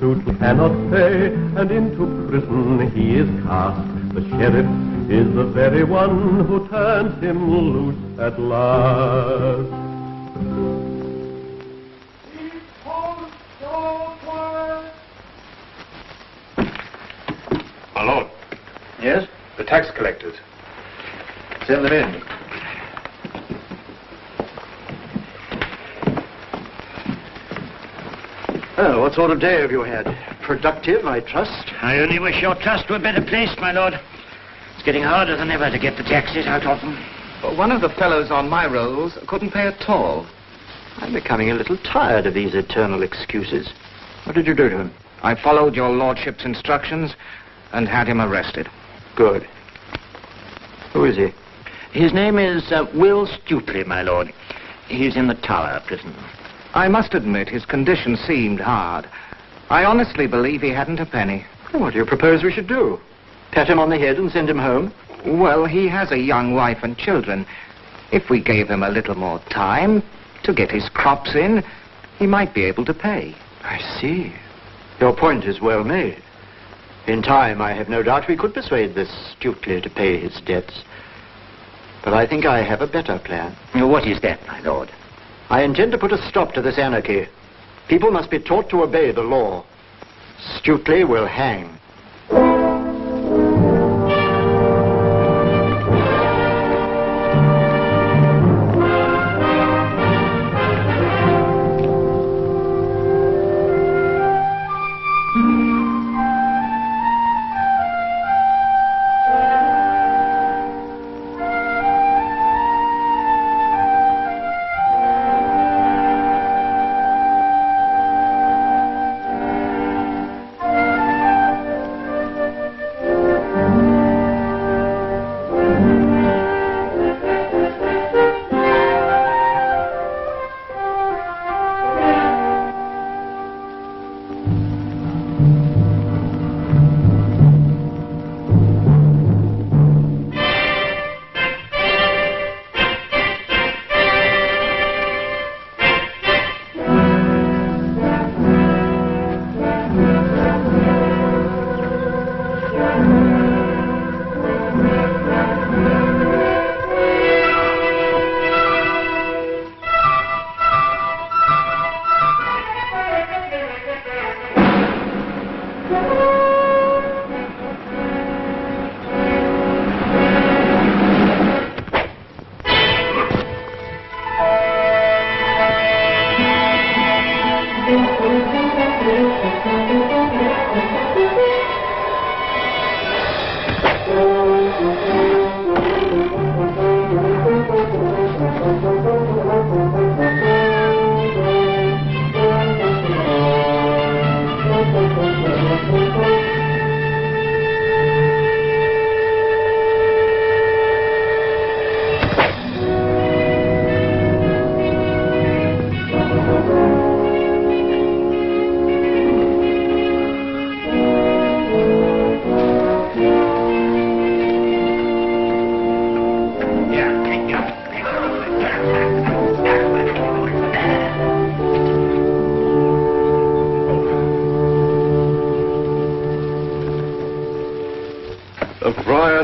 suit cannot pay, and into prison he is cast. The sheriff is the very one who turns him loose at last. My lord. Yes? The tax collectors. Send them in. Well, what sort of day have you had? Productive, I trust? I only wish your trust were better placed, my lord. It's getting harder than ever to get the taxes out of them. Well, one of the fellows on my rolls couldn't pay at all. I'm becoming a little tired of these eternal excuses. What did you do to him? I followed your lordship's instructions and had him arrested. Good. Who is he? His name is Will Stuteley, my lord. He's in the Tower prison. I must admit his condition seemed hard. I honestly believe he hadn't a penny. What do you propose we should do? Pat him on the head and send him home? Well, he has a young wife and children. If we gave him a little more time to get his crops in, he might be able to pay. I see. Your point is well made. In time, I have no doubt we could persuade this Stuteley to pay his debts. But I think I have a better plan. What is that, my lord? I intend to put a stop to this anarchy. People must be taught to obey the law. Stuteley will hang.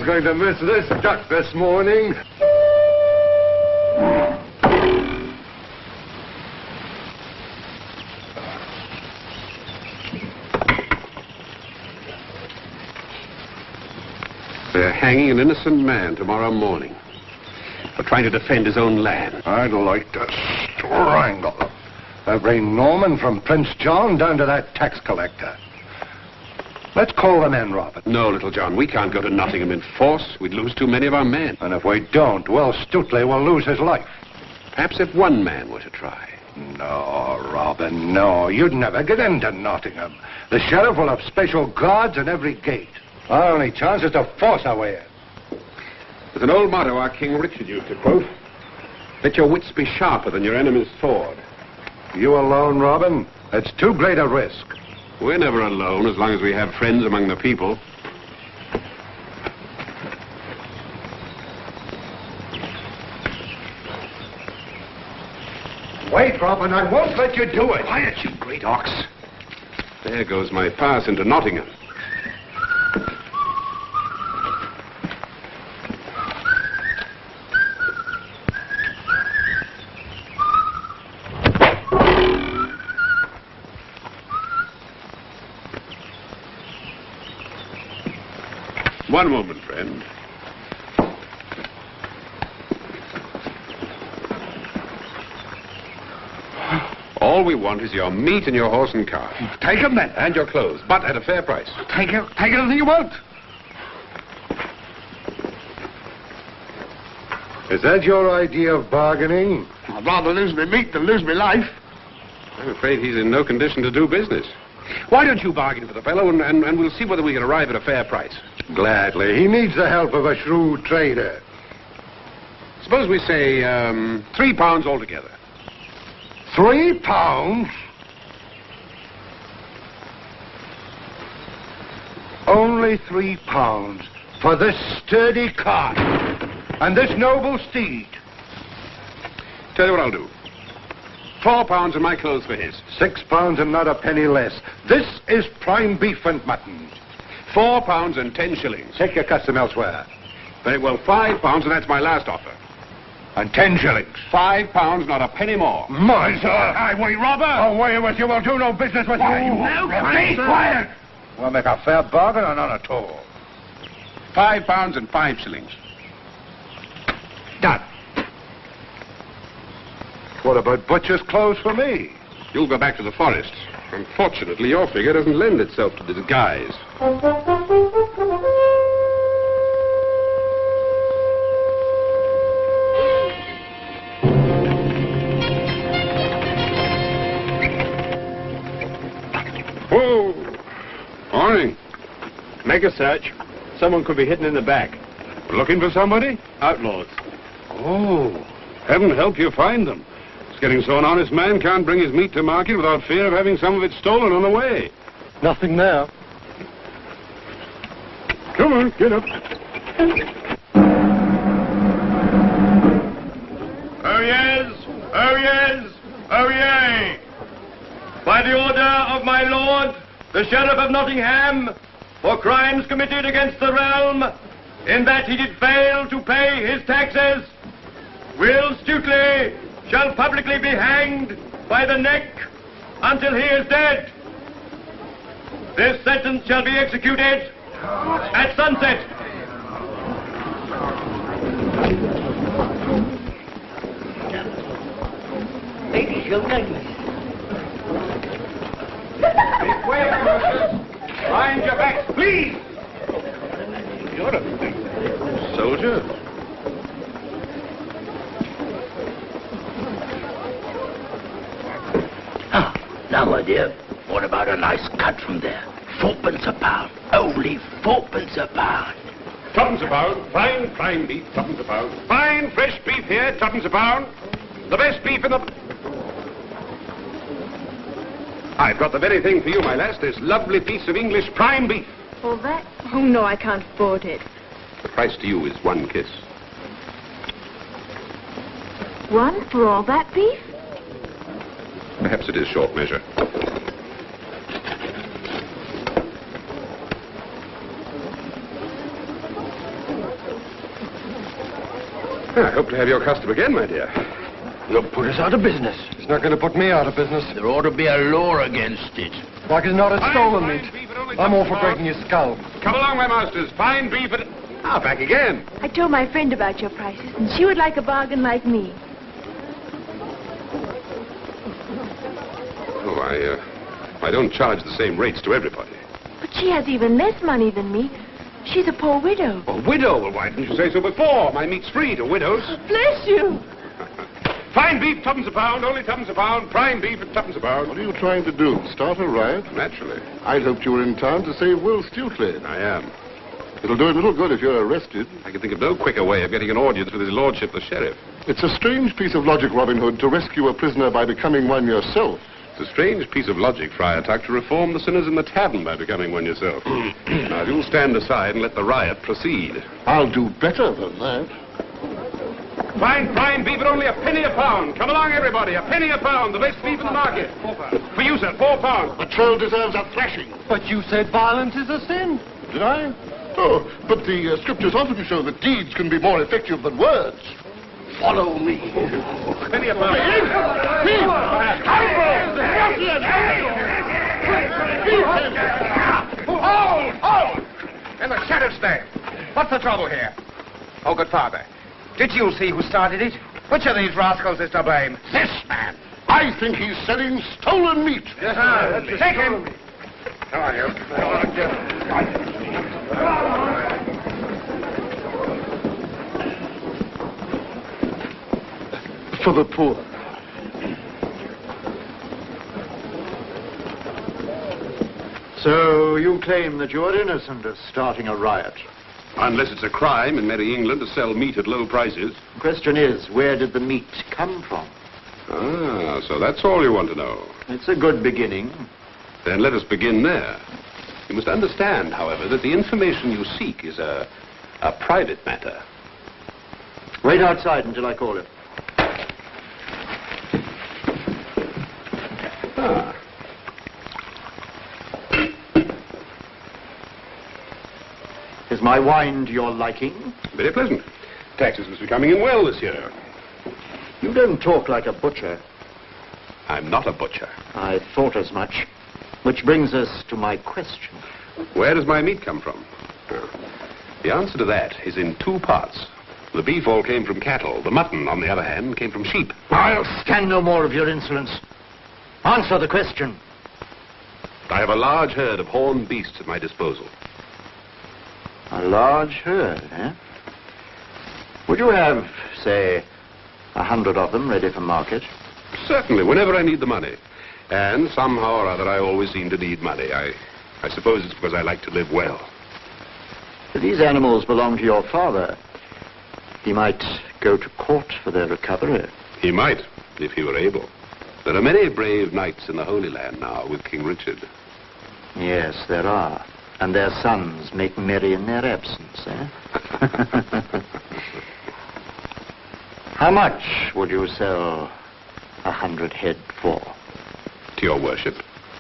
Going to miss this duck this morning. They're hanging an innocent man tomorrow morning for trying to defend his own land. I'd like to strangle them. Every Norman from Prince John down to that tax collector. Let's call them in, Robert. No, Little John, we can't go to Nottingham in force. We'd lose too many of our men. And if we don't, Will Stuteley will lose his life. Perhaps if one man were to try. No, Robin, no. You'd never get into Nottingham. The sheriff will have special guards at every gate. Our only chance is to force our way in. There's an old motto our King Richard used to quote. Let your wits be sharper than your enemy's sword. You alone, Robin? It's too great a risk. We're never alone as long as we have friends among the people. Wait, Robin, I won't let you do it. Quiet, you great ox. There goes my pass into Nottingham. One moment, friend. All we want is your meat and your horse and car. Take them then. And your clothes, but at a fair price. Take anything you want. Is that your idea of bargaining? I'd rather lose my meat than lose my life. I'm afraid he's in no condition to do business. Why don't you bargain for the fellow, and we'll see whether we can arrive at a fair price. Gladly. He needs the help of a shrewd trader. Suppose we say £3 altogether. £3? Only £3 for this sturdy cart and this noble steed. Tell you what I'll do. £4 and my clothes for his. £6 and not a penny less. This is prime beef and mutton. £4 and 10 shillings. Take your custom elsewhere. Very well, £5 and that's my last offer. And 10 shillings. £5, not a penny more. Miser! Highway robber! Away with you, will do no business with you. No, please, quiet! We'll make a fair bargain or none at all. £5 and 5 shillings. Done. What about butcher's clothes for me? You'll go back to the forest. Unfortunately, your figure doesn't lend itself to disguise. Whoa! Morning. Make a search. Someone could be hidden in the back. Looking for somebody? Outlaws. Oh, heaven help you find them. It's getting so an honest man can't bring his meat to market without fear of having some of it stolen on the way. Nothing there. Come on, get up. Oh, yes! Oh, yes! Oh, yea! By the order of my lord, the Sheriff of Nottingham, for crimes committed against the realm, in that he did fail to pay his taxes, Will Stuteley shall publicly be hanged by the neck until he is dead. This sentence shall be executed at sunset. Ladies, young ladies. Mind your backs, please! You're a soldier. Now, my dear, what about a nice cut from there? 4p a pound. Only 4p a pound. 2p a pound. Fine, prime beef, 2p a pound. Fine, fresh beef here, 2p a pound. The best beef in the... I've got the very thing for you, my lass. This lovely piece of English prime beef. All that? Oh, no, I can't afford it. The price to you is 1 kiss. One for all that beef? Perhaps it is short measure. I hope to have your custom again, my dear. You'll put us out of business. It's not going to put me out of business. There ought to be a law against it. Like it's not a stolen meat. beef at only I'm all 2p for a breaking pound. your skull. Come along, my masters. Fine beef at... Ah, back again. I told my friend about your prices, and she would like a bargain like me. Oh, I don't charge the same rates to everybody. But she has even less money than me. She's a poor widow. A widow? Well, why didn't you say so before? My meat's free to widows. Bless you! Fine beef, 2p a pound, only 2p a pound. Prime beef at 2p a pound. What are you trying to do? Start a riot? Naturally. I'd hoped you were in town to save Will Stuteley. I am. It'll do him little good if you're arrested. I can think of no quicker way of getting an audience with his lordship, the sheriff. It's a strange piece of logic, Robin Hood, to rescue a prisoner by becoming one yourself. It's a strange piece of logic, Friar Tuck, to reform the sinners in the tavern by becoming one yourself. Now, if you'll stand aside and let the riot proceed. I'll do better than that. Fine prime beef at only a penny a pound. Come along, everybody. A penny a pound. The best beef in the market. For you, sir, 4 pounds. The troll deserves a thrashing. But you said violence is a sin. Did I? Oh, but the scriptures often show that deeds can be more effective than words. Follow me. Penny a pound. Hold! In the sheriff's name. What's the trouble here? Oh, good father. Did you see who started it? Which of these rascals is to blame? This man. I think he's selling stolen meat. Yes, sir. Take him. Come on, you. For the poor. So you claim that you're innocent of starting a riot? Unless it's a crime in Merry England to sell meat at low prices. The question is, where did the meat come from? Ah, so that's all you want to know. It's a good beginning. Then let us begin there. You must understand, however, that the information you seek is a private matter. Wait outside until I call him. Ah. Is my wine to your liking? Very pleasant. Taxes must be coming in well this year. You don't talk like a butcher. I'm not a butcher. I thought as much. Which brings us to my question. Where does my meat come from? The answer to that is in 2 parts. The beef all came from cattle. The mutton, on the other hand, came from sheep. I'll stand no more of your insolence. Answer the question. I have a large herd of horned beasts at my disposal. A large herd, eh? Would you have, say, 100 of them ready for market? Certainly, whenever I need the money. And somehow or other, I always seem to need money. I suppose it's because I like to live well. If these animals belong to your father, he might go to court for their recovery. He might, if he were able. There are many brave knights in the Holy Land now with King Richard. Yes, there are. And their sons make merry in their absence, eh? How much would you sell 100 head for? To your worship.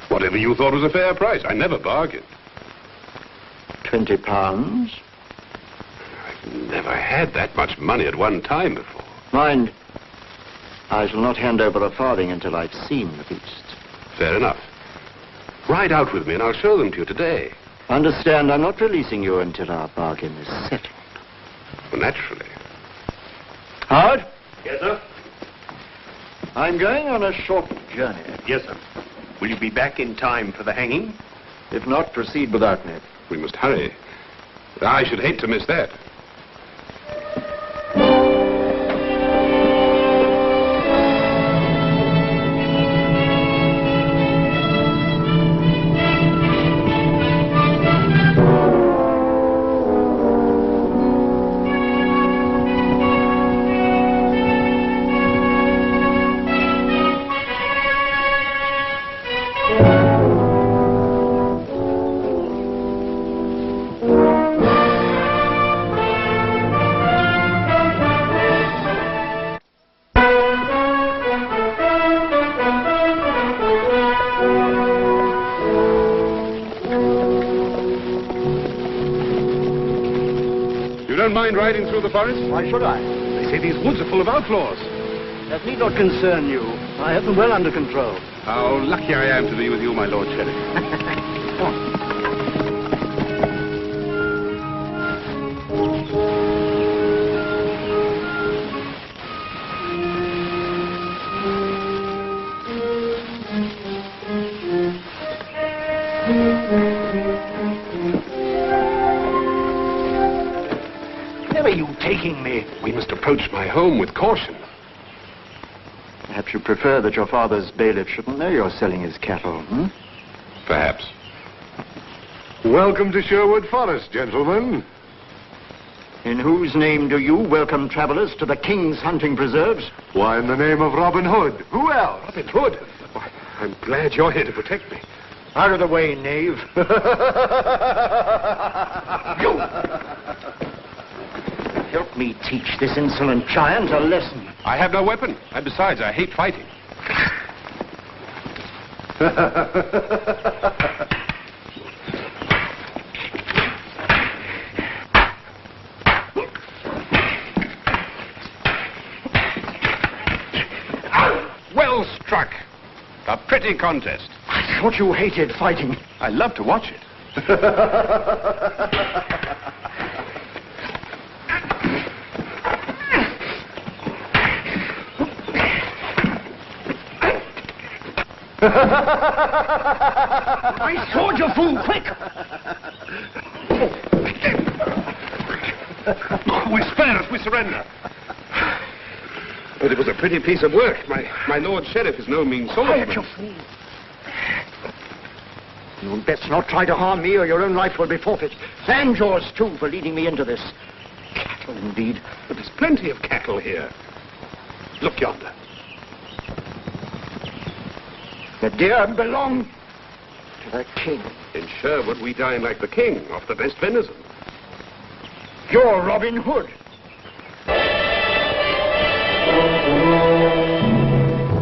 Whatever you thought was a fair price. I never bargained. 20 pounds? I've never had that much money at one time before. Mind, I shall not hand over a farthing until I've seen the beasts. Fair enough. Ride out with me and I'll show them to you today. Understand, I'm not releasing you until our bargain is settled. Well, naturally. Howard? Yes, sir? I'm going on a short journey. Yes, sir. Will you be back in time for the hanging? If not, proceed without me. We must hurry. I should hate to miss that. Mind riding through the forest? Why should I? They say these woods are full of outlaws. That need not concern you. I have them well under control. How lucky I am to be with you, my Lord Sheriff. Come on. Where are you taking me? We must approach my home with caution. Perhaps you prefer that your father's bailiff shouldn't know you're selling his cattle, hmm? Perhaps. Welcome to Sherwood Forest, gentlemen. In whose name do you welcome travelers to the King's hunting preserves? Why, in the name of Robin Hood. Who else? Robin Hood? Why, I'm glad you're here to protect me. Out of the way, knave. You! Help me teach this insolent giant a lesson. I have no weapon, and besides, I hate fighting. Well struck. A pretty contest. I thought you hated fighting. I love to watch it. My sword, you fool! Quick! We spare us, we surrender. But it was a pretty piece of work. My Lord Sheriff is no mean swordsman. Quiet, you fool! You'd best not try to harm me or your own life will be forfeit. And yours, too, for leading me into this. Cattle, indeed. But there's plenty of cattle here. Look yonder. The deer belong to the king. In Sherwood, we dine like the king, off the best venison. You're Robin Hood.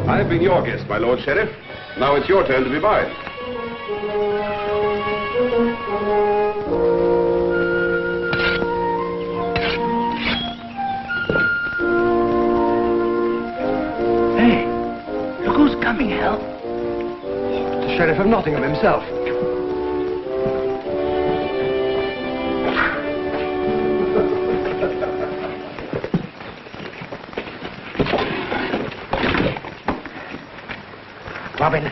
I've been your guest, my Lord Sheriff. Now it's your turn to be mine. Hey, look who's coming, Hal. The Sheriff of Nottingham himself. Robin.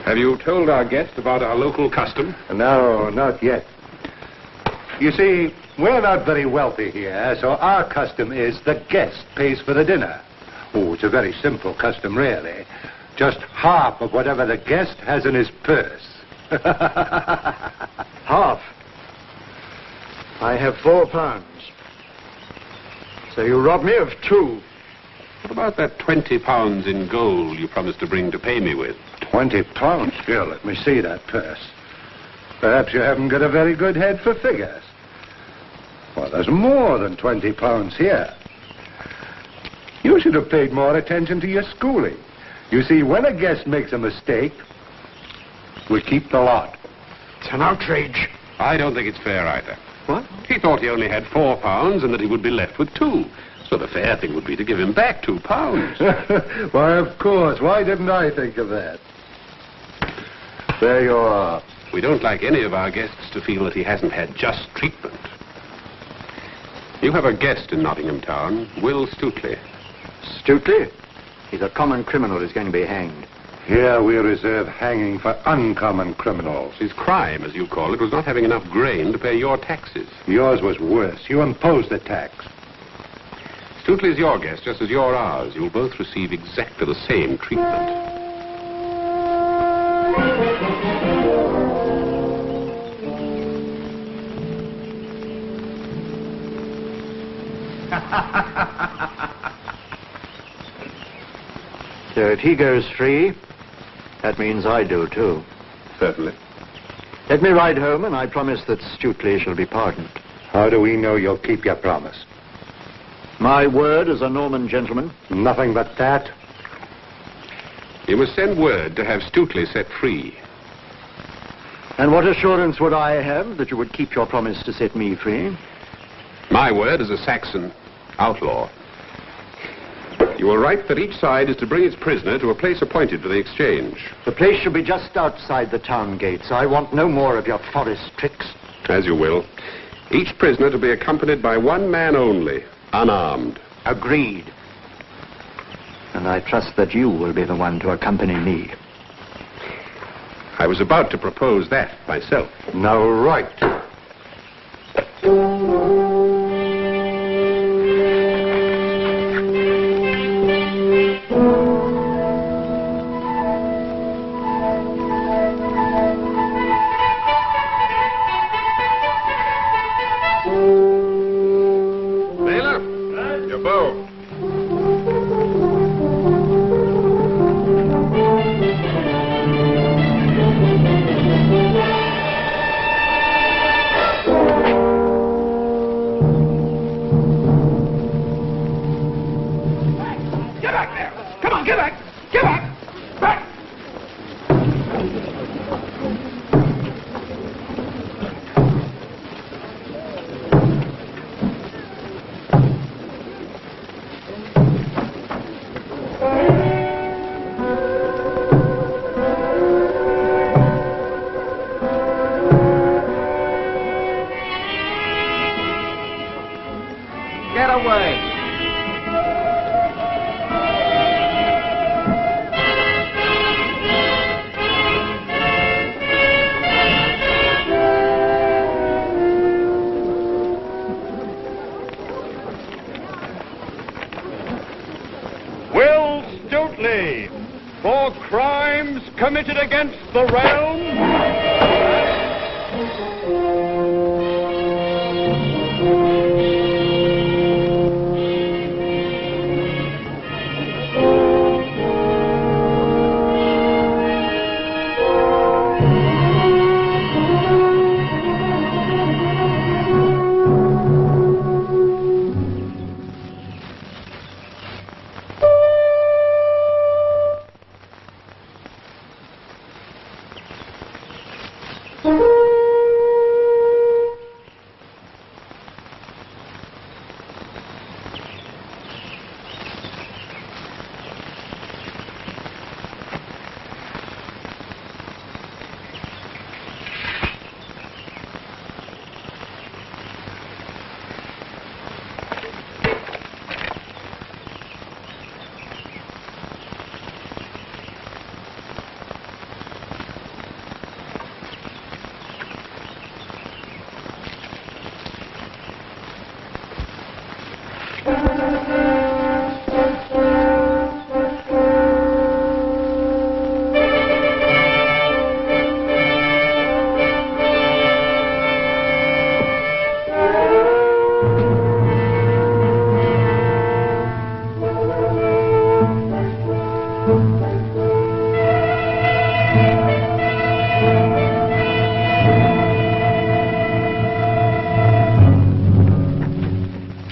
Have you told our guest about our local custom? No, not yet. You see, we're not very wealthy here, so our custom is the guest pays for the dinner. Oh, it's a very simple custom, really. Just half of whatever the guest has in his purse. Half. I have £4. So you rob me of 2. What about that £20 in gold you promised to bring to pay me with? £20? Here, let me see that purse. Perhaps you haven't got a very good head for figures. Well, there's more than £20 here. You should have paid more attention to your schooling. You see, when a guest makes a mistake, we keep the lot. It's an outrage. I don't think it's fair either. What? He thought he only had £4 and that he would be left with 2. So the fair thing would be to give him back £2. Why, of course. Why didn't I think of that? There you are. We don't like any of our guests to feel that he hasn't had just treatment. You have a guest in Nottingham Town, Will Stuteley. Stuteley? He's a common criminal who's going to be hanged. Here we reserve hanging for uncommon criminals. His crime, as you call it, was not having enough grain to pay your taxes. Yours was worse. You imposed the tax. Stuteley's your guest, just as you're ours. You'll both receive exactly the same treatment. So if he goes free, that means I do, too. Certainly. Let me ride home, and I promise that Stuteley shall be pardoned. How do we know you'll keep your promise? My word as a Norman gentleman. Nothing but that. You must send word to have Stuteley set free. And what assurance would I have that you would keep your promise to set me free? My word as a Saxon outlaw. You will write that each side is to bring its prisoner to a place appointed for the exchange. The place should be just outside the town gates. I want no more of your forest tricks. As you will. Each prisoner to be accompanied by one man only, unarmed. Agreed. And I trust that you will be the one to accompany me. I was about to propose that myself. Now, right. away. Will Stutely, for crimes committed against the realm.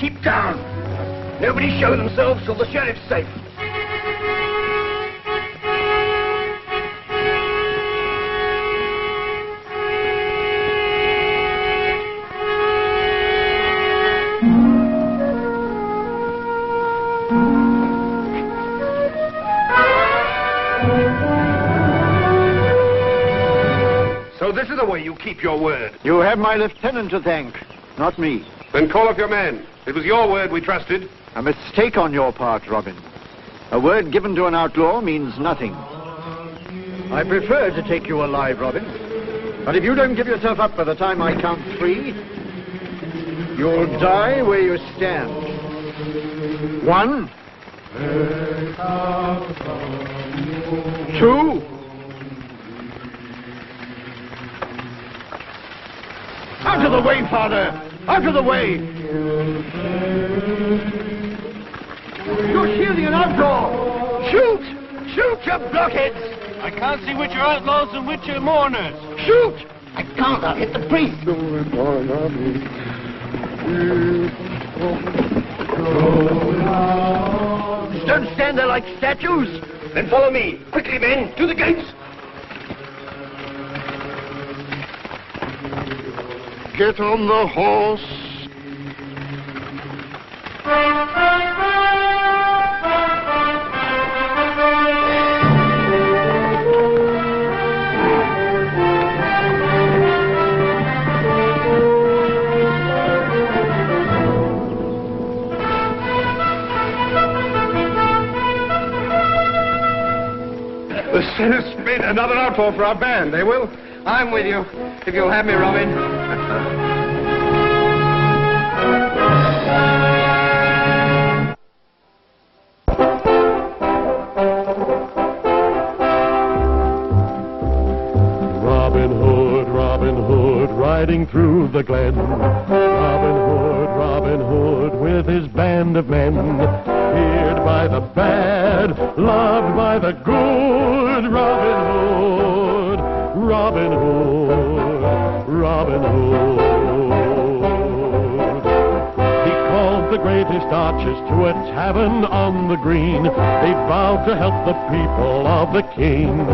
Keep down. Nobody show themselves till the sheriff's safe. So this is the way you keep your word. You have my lieutenant to thank, not me. Then call off your men. It was your word we trusted. A mistake on your part, Robin. A word given to an outlaw means nothing. I prefer to take you alive, Robin. But if you don't give yourself up by the time I count 3, you'll die where you stand. 1, 2. Out of the way, Father! Out of the way! You're shielding an outlaw! Shoot! Shoot, you blockheads! I can't see which are outlaws and which are mourners. Shoot! I can't. I'll hit the priest. Don't stand there like statues! Then follow me. Quickly, men. To the gates. Get on the horse. The sheriff's made another outlaw for our band, they will. I'm with you, if you'll have me, Robin. Robin Hood, riding through the glen. Robin Hood, with his band of men. Feared by the bad, loved by the good. Robin Hood. He called the greatest archers to a tavern on the green. They vowed to help the people of the king.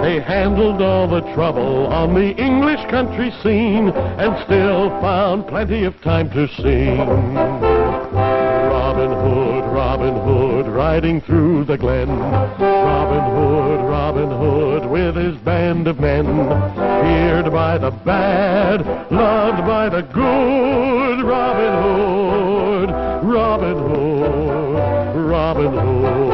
They handled all the trouble on the English country scene and still found plenty of time to sing. Robin Hood, riding through the glen. Robin Hood, with his band of men. Feared by the bad, loved by the good. Robin Hood. Hood, Robin Hood, Robin Hood.